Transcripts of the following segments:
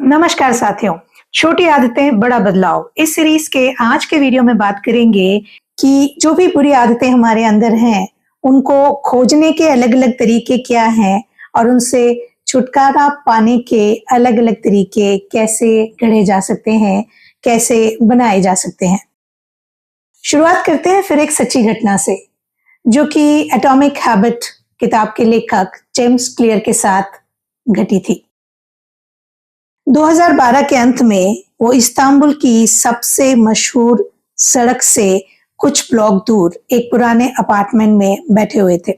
नमस्कार साथियों, छोटी आदतें बड़ा बदलाव। इस सीरीज के आज के वीडियो में बात करेंगे कि जो भी बुरी आदतें हमारे अंदर हैं, उनको खोजने के अलग-अलग तरीके क्या हैं और उनसे छुटकारा पाने के अलग-अलग तरीके कैसे गढ़े जा सकते हैं, कैसे बनाए जा सकते हैं। शुरुआत करते हैं फिर एक सच्ची घटना से, जो कि एटॉमिक हैबिट किताब के लेखक जेम्स क्लियर के साथ घटी थी। 2012 के अंत में वो इस्तांबुल की सबसे मशहूर सड़क से कुछ ब्लॉक दूर एक पुराने अपार्टमेंट में बैठे हुए थे।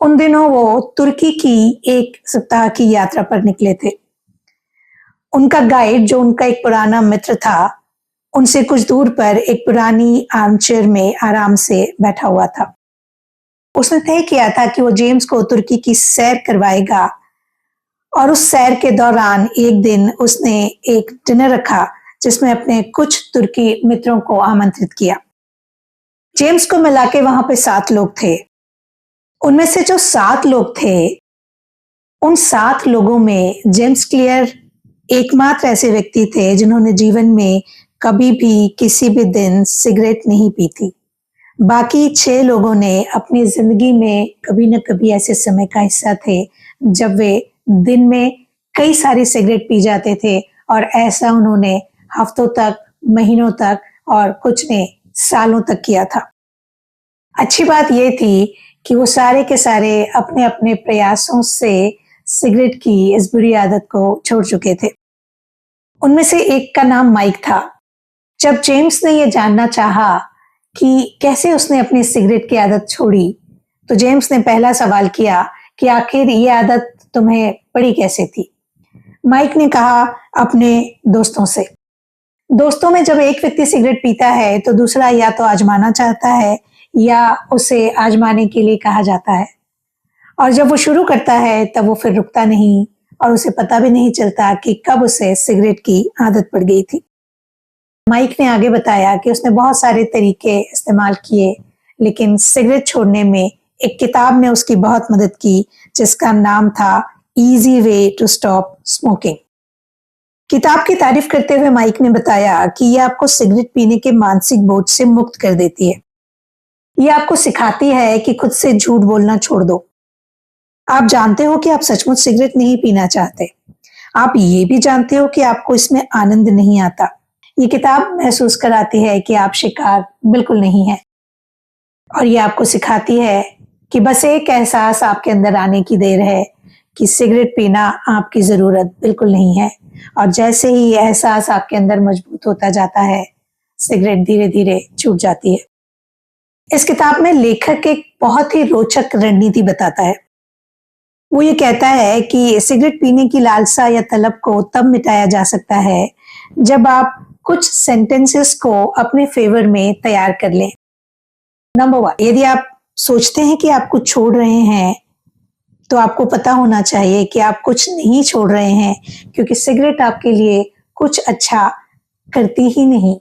उन दिनों वो तुर्की की एक सप्ताह की यात्रा पर निकले थे। उनका गाइड, जो उनका एक पुराना मित्र था, उनसे कुछ दूर पर एक पुरानी आर्मचेयर में आराम से बैठा हुआ था। उसने तय किया था कि वो जेम्स को तुर्की की सैर करवाएगा और उस सैर के दौरान एक दिन उसने एक डिनर रखा जिसमें अपने कुछ तुर्की मित्रों को आमंत्रित किया। जेम्स को मिला के वहां पे 7 लोग थे। उनमें से जो 7 लोग थे, उन 7 लोगों में जेम्स क्लियर एकमात्र ऐसे व्यक्ति थे जिन्होंने जीवन में कभी भी किसी भी दिन सिगरेट नहीं पी थी। बाकी 6 लोगों ने अपनी जिंदगी में कभी न कभी ऐसे समय का हिस्सा थे जब वे दिन में कई सारी सिगरेट पी जाते थे, और ऐसा उन्होंने हफ्तों तक, महीनों तक और कुछ ने सालों तक किया था। अच्छी बात यह थी कि वो सारे के सारे अपने अपने प्रयासों से सिगरेट की इस बुरी आदत को छोड़ चुके थे। उनमें से एक का नाम माइक था। जब जेम्स ने यह जानना चाहा कि कैसे उसने अपनी सिगरेट की आदत छोड़ी, तो जेम्स ने पहला सवाल किया कि आखिर ये आदत तुम्हें पड़ी कैसे थी। माइक ने कहा, अपने दोस्तों से। दोस्तों में जब एक व्यक्ति सिगरेट पीता है तो दूसरा या तो आजमाना चाहता है या उसे आजमाने के लिए कहा जाता है, और जब वो शुरू करता है तब वो फिर रुकता नहीं और उसे पता भी नहीं चलता कि कब उसे सिगरेट की आदत पड़ गई थी। माइक ने आगे बताया कि उसने बहुत सारे तरीके इस्तेमाल किए, लेकिन सिगरेट छोड़ने में एक किताब ने उसकी बहुत मदद की जिसका नाम था easy way to stop smoking. किताब की तारीफ करते हुए माइक ने बताया कि यह आपको सिगरेट पीने के मानसिक बोझ से मुक्त कर देती है। यह आपको सिखाती है कि खुद से झूठ बोलना छोड़ दो। आप जानते हो कि आप सचमुच सिगरेट नहीं पीना चाहते। आप ये भी जानते हो कि आपको इसमें आनंद नहीं आता। ये किताब महसूस कराती है कि आप शिकार बिल्कुल नहीं है, और ये आपको सिखाती है कि बस एक एहसास आपके अंदर आने की देर है कि सिगरेट पीना आपकी जरूरत बिल्कुल नहीं है, और जैसे ही ये एहसास आपके अंदर मजबूत होता जाता है, सिगरेट धीरे धीरे छूट जाती है। इस किताब में लेखक एक बहुत ही रोचक रणनीति बताता है। वो ये कहता है कि सिगरेट पीने की लालसा या तलब को तब मिटाया जा सकता है जब आप कुछ सेंटेंसेस को अपने फेवर में तैयार कर लें। नंबर 1, यदि आप सोचते हैं कि आप कुछ छोड़ रहे हैं, तो आपको पता होना चाहिए कि आप कुछ नहीं छोड़ रहे हैं, क्योंकि सिगरेट आपके लिए कुछ अच्छा करती ही नहीं।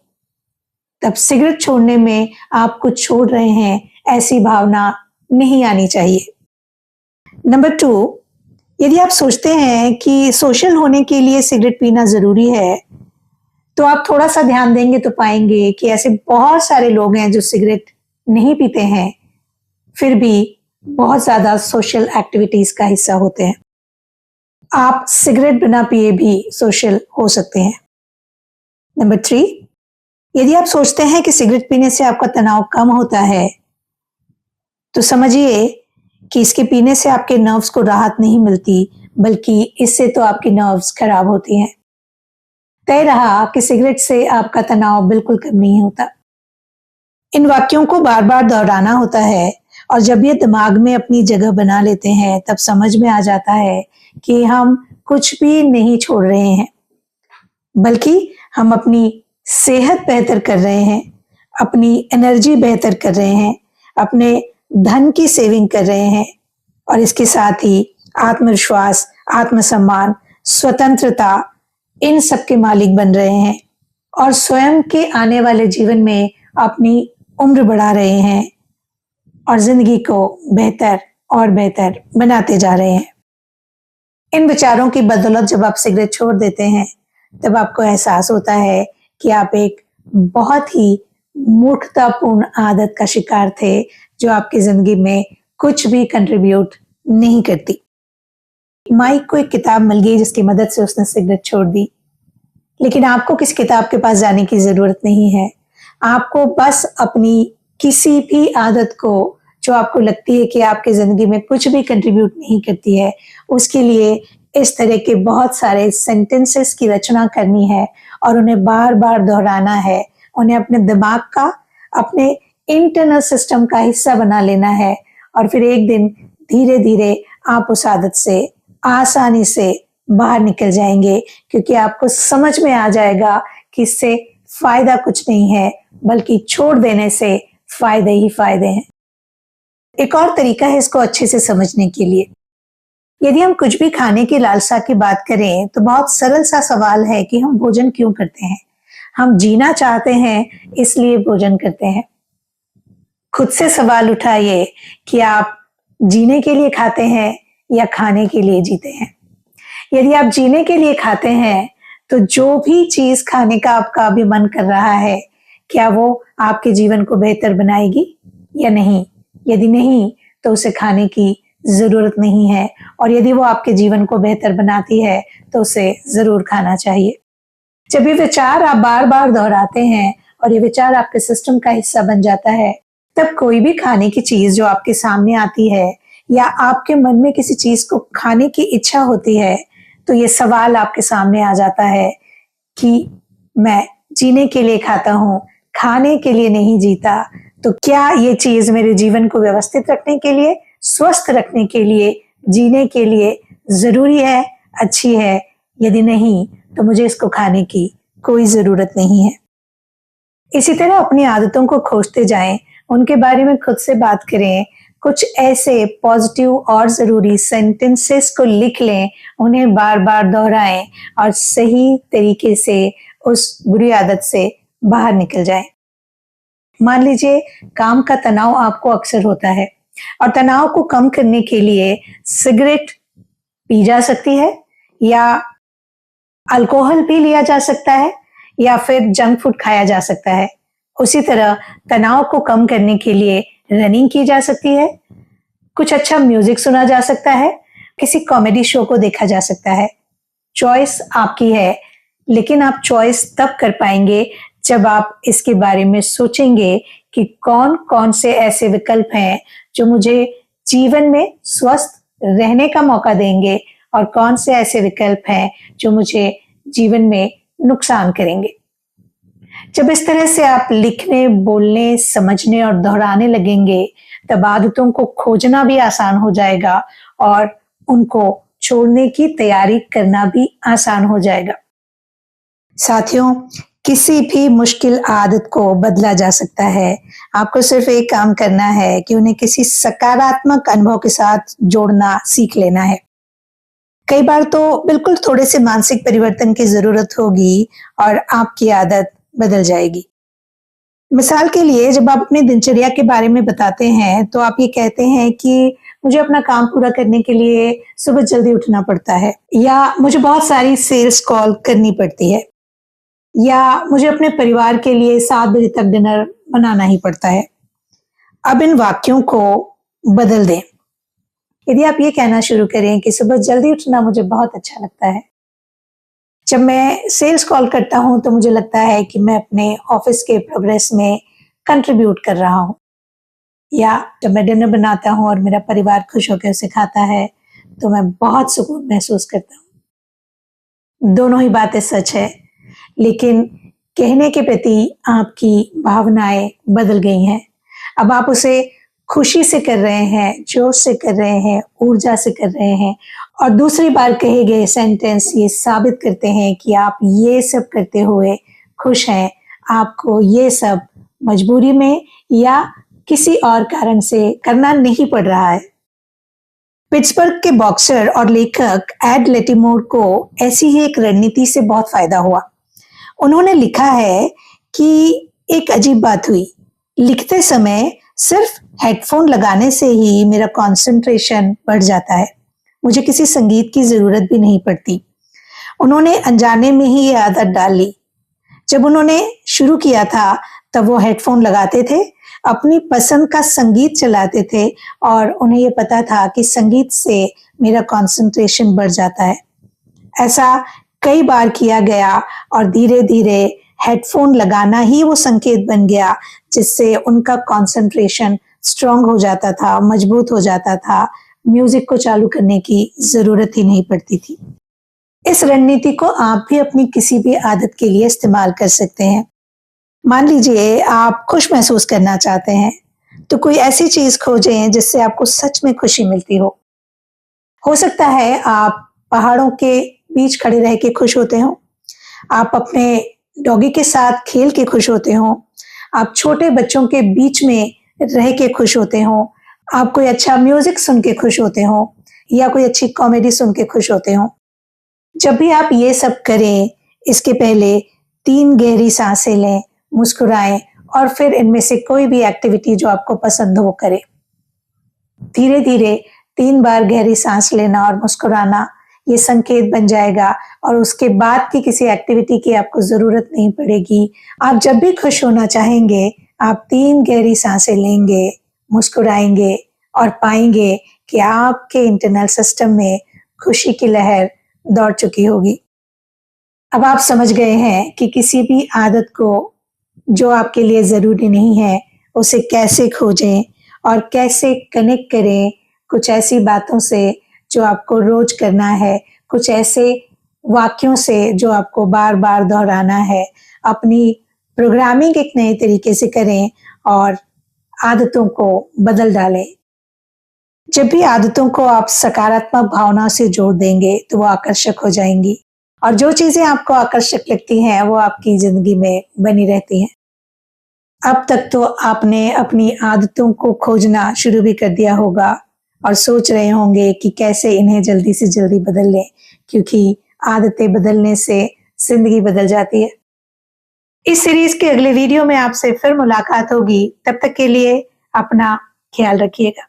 तब सिगरेट छोड़ने में आप कुछ छोड़ रहे हैं, ऐसी भावना नहीं आनी चाहिए। नंबर 2, यदि आप सोचते हैं कि सोशल होने के लिए सिगरेट पीना जरूरी है, तो आप थोड़ा सा ध्यान देंगे तो पाएंगे कि ऐसे बहुत सारे लोग हैं जो सिगरेट नहीं पीते हैं, फिर भी बहुत ज्यादा सोशल एक्टिविटीज का हिस्सा होते हैं। आप सिगरेट बिना पिए भी सोशल हो सकते हैं। नंबर 3, यदि आप सोचते हैं कि सिगरेट पीने से आपका तनाव कम होता है, तो समझिए कि इसके पीने से आपके नर्व्स को राहत नहीं मिलती, बल्कि इससे तो आपकी नर्व्स खराब होती हैं। तय रहा कि सिगरेट से आपका तनाव बिल्कुल कम नहीं होता। इन वाक्यों को बार बार दोहराना होता है, और जब ये दिमाग में अपनी जगह बना लेते हैं तब समझ में आ जाता है कि हम कुछ भी नहीं छोड़ रहे हैं, बल्कि हम अपनी सेहत बेहतर कर रहे हैं, अपनी एनर्जी बेहतर कर रहे हैं, अपने धन की सेविंग कर रहे हैं, और इसके साथ ही आत्मविश्वास, आत्मसम्मान, स्वतंत्रता, इन सब के मालिक बन रहे हैं, और स्वयं के आने वाले जीवन में अपनी उम्र बढ़ा रहे हैं और जिंदगी को बेहतर और बेहतर बनाते जा रहे हैं। इन विचारों की बदौलत जब आप सिगरेट छोड़ देते हैं, तब आपको एहसास होता है कि आप एक बहुत ही मूर्खतापूर्ण आदत का शिकार थे जो आपकी जिंदगी में कुछ भी कंट्रीब्यूट नहीं करती। माइक को एक किताब मिल गई जिसकी मदद से उसने सिगरेट छोड़ दी, लेकिन आपको किसी किताब के पास जाने की जरूरत नहीं है। आपको बस अपनी किसी भी आदत को जो आपको लगती है कि आपकी जिंदगी में कुछ भी कंट्रीब्यूट नहीं करती है, उसके लिए इस तरह के बहुत सारे सेंटेंसेस की रचना करनी है और उन्हें बार बार दोहराना है। उन्हें अपने दिमाग का, अपने इंटरनल सिस्टम का हिस्सा बना लेना है और फिर एक दिन धीरे धीरे आप उस आदत से आसानी से बाहर निकल जाएंगे, क्योंकि आपको समझ में आ जाएगा कि इससे फायदा कुछ नहीं है, बल्कि छोड़ देने से फायदे ही फायदे हैं। एक और तरीका है इसको अच्छे से समझने के लिए। यदि हम कुछ भी खाने की लालसा की बात करें तो बहुत सरल सा सवाल है कि हम भोजन क्यों करते हैं। हम जीना चाहते हैं इसलिए भोजन करते हैं। खुद से सवाल उठाइए कि आप जीने के लिए खाते हैं या खाने के लिए जीते हैं। यदि आप जीने के लिए खाते हैं तो जो भी चीज खाने का आपका अभी मन कर रहा है, क्या वो आपके जीवन को बेहतर बनाएगी या नहीं? यदि नहीं तो उसे खाने की जरूरत नहीं है, और यदि वो आपके जीवन को बेहतर बनाती है तो उसे जरूर खाना चाहिए। जब ये विचार आप बार बार दोहराते हैं और ये विचार आपके सिस्टम का हिस्सा बन जाता है, तब कोई भी खाने की चीज जो आपके सामने आती है या आपके मन में किसी चीज को खाने की इच्छा होती है, तो ये सवाल आपके सामने आ जाता है कि मैं जीने के लिए खाता हूँ, खाने के लिए नहीं जीता। तो क्या ये चीज मेरे जीवन को व्यवस्थित रखने के लिए, स्वस्थ रखने के लिए, जीने के लिए जरूरी है, अच्छी है? यदि नहीं तो मुझे इसको खाने की कोई जरूरत नहीं है। इसी तरह अपनी आदतों को खोजते जाएं, उनके बारे में खुद से बात करें, कुछ ऐसे पॉजिटिव और जरूरी सेंटेंसेस को लिख लें, उन्हें बार बार दोहराएं और सही तरीके से उस बुरी आदत से बाहर निकल जाएं। मान लीजिए काम का तनाव आपको अक्सर होता है और तनाव को कम करने के लिए सिगरेट पी जा सकती है या अल्कोहल पी लिया जा सकता है या फिर जंक फूड खाया जा सकता है। उसी तरह तनाव को कम करने के लिए रनिंग की जा सकती है, कुछ अच्छा म्यूजिक सुना जा सकता है, किसी कॉमेडी शो को देखा जा सकता है। चॉइस आपकी है, लेकिन आप चॉइस तब कर पाएंगे जब आप इसके बारे में सोचेंगे कि कौन कौन से ऐसे विकल्प हैं जो मुझे जीवन में स्वस्थ रहने का मौका देंगे और कौन से ऐसे विकल्प हैं जो मुझे जीवन में नुकसान करेंगे। जब इस तरह से आप लिखने, बोलने, समझने और दोहराने लगेंगे, तब आदतों को खोजना भी आसान हो जाएगा और उनको छोड़ने की तैयारी करना भी आसान हो जाएगा। साथियों, किसी भी मुश्किल आदत को बदला जा सकता है। आपको सिर्फ एक काम करना है कि उन्हें किसी सकारात्मक अनुभव के साथ जोड़ना सीख लेना है। कई बार तो बिल्कुल थोड़े से मानसिक परिवर्तन की जरूरत होगी और आपकी आदत बदल जाएगी। मिसाल के लिए, जब आप अपनी दिनचर्या के बारे में बताते हैं तो आप ये कहते हैं कि मुझे अपना काम पूरा करने के लिए सुबह जल्दी उठना पड़ता है, या मुझे बहुत सारी सेल्स कॉल करनी पड़ती है, या मुझे अपने परिवार के लिए 7 बजे तक डिनर बनाना ही पड़ता है। अब इन वाक्यों को बदल दें। यदि आप ये कहना शुरू करें कि सुबह जल्दी उठना मुझे बहुत अच्छा लगता है, जब मैं सेल्स कॉल करता हूं तो मुझे लगता है कि मैं अपने ऑफिस के प्रोग्रेस में कंट्रीब्यूट कर रहा हूं, या जब मैं डिनर बनाता हूं और मेरा परिवार खुश होकर उसे खाता है तो मैं बहुत सुकून महसूस करता हूं। दोनों ही बातें सच है, लेकिन कहने के प्रति आपकी भावनाएं बदल गई हैं। अब आप उसे खुशी से कर रहे हैं, जोश से कर रहे हैं, ऊर्जा से कर रहे हैं, और दूसरी बार कहे गए सेंटेंस ये साबित करते हैं कि आप ये सब करते हुए खुश हैं। आपको ये सब मजबूरी में या किसी और कारण से करना नहीं पड़ रहा है। पिट्सबर्ग के बॉक्सर और लेखक एड लेटिमोर को ऐसी ही एक रणनीति से बहुत फायदा हुआ। उन्होंने लिखा है कि एक अजीब बात हुई। लिखते समय सिर्फ हेडफोन लगाने से ही मेरा कंसंट्रेशन बढ़ जाता है। मुझे किसी संगीत की जरूरत भी नहीं पड़ती। उन्होंने अनजाने में ही ये आदत डाल ली। जब उन्होंने शुरू किया था तब वो हेडफोन लगाते थे, अपनी पसंद का संगीत चलाते थे और उन्हें ये पता था कि संगीत से मेरा कंसंट्रेशन बढ़ जाता है। ऐसा कई बार किया गया और धीरे-धीरे हेडफोन लगाना ही वो संकेत बन गया जिससे उनका कंसंट्रेशन स्ट्रांग हो जाता था, मजबूत हो जाता था। म्यूजिक को चालू करने की जरूरत ही नहीं पड़ती थी। इस रणनीति को आप भी अपनी किसी भी आदत के लिए इस्तेमाल कर सकते हैं। मान लीजिए आप खुश महसूस करना चाहते हैं, तो कोई ऐसी चीज खोजें जिससे आपको सच में खुशी मिलती हो। हो सकता है आप पहाड़ों के बीच खड़े रह के खुश होते हो, आप अपने डॉगी के साथ खेल के खुश होते हो, आप छोटे बच्चों के बीच में रह के खुश होते हो, आप कोई अच्छा म्यूजिक सुन के खुश होते हो या कोई अच्छी कॉमेडी सुन के खुश होते हो। जब भी आप ये सब करें, इसके पहले 3 गहरी सांसें लें, मुस्कुराएं और फिर इनमें से कोई भी एक्टिविटी जो आपको पसंद हो करें। धीरे धीरे 3 बार गहरी सांस लेना और मुस्कुराना ये संकेत बन जाएगा और उसके बाद की किसी एक्टिविटी की आपको जरूरत नहीं पड़ेगी। आप जब भी खुश होना चाहेंगे, आप 3 गहरी सांसें लेंगे, मुस्कुराएंगे और पाएंगे कि आपके इंटरनल सिस्टम में खुशी की लहर दौड़ चुकी होगी। अब आप समझ गए हैं कि किसी भी आदत को जो आपके लिए जरूरी नहीं है, उसे कैसे खोजें और कैसे कनेक्ट करें कुछ ऐसी बातों से जो आपको रोज करना है, कुछ ऐसे वाक्यों से जो आपको बार बार दोहराना है। अपनी प्रोग्रामिंग एक नए तरीके से करें और आदतों को बदल डालें। जब भी आदतों को आप सकारात्मक भावना से जोड़ देंगे तो वो आकर्षक हो जाएंगी और जो चीजें आपको आकर्षक लगती हैं वो आपकी जिंदगी में बनी रहती हैं। अब तक तो आपने अपनी आदतों को खोजना शुरू भी कर दिया होगा और सोच रहे होंगे कि कैसे इन्हें जल्दी से जल्दी बदल लें, क्योंकि आदतें बदलने से जिंदगी बदल जाती है। इस सीरीज के अगले वीडियो में आपसे फिर मुलाकात होगी। तब तक के लिए अपना ख्याल रखिएगा।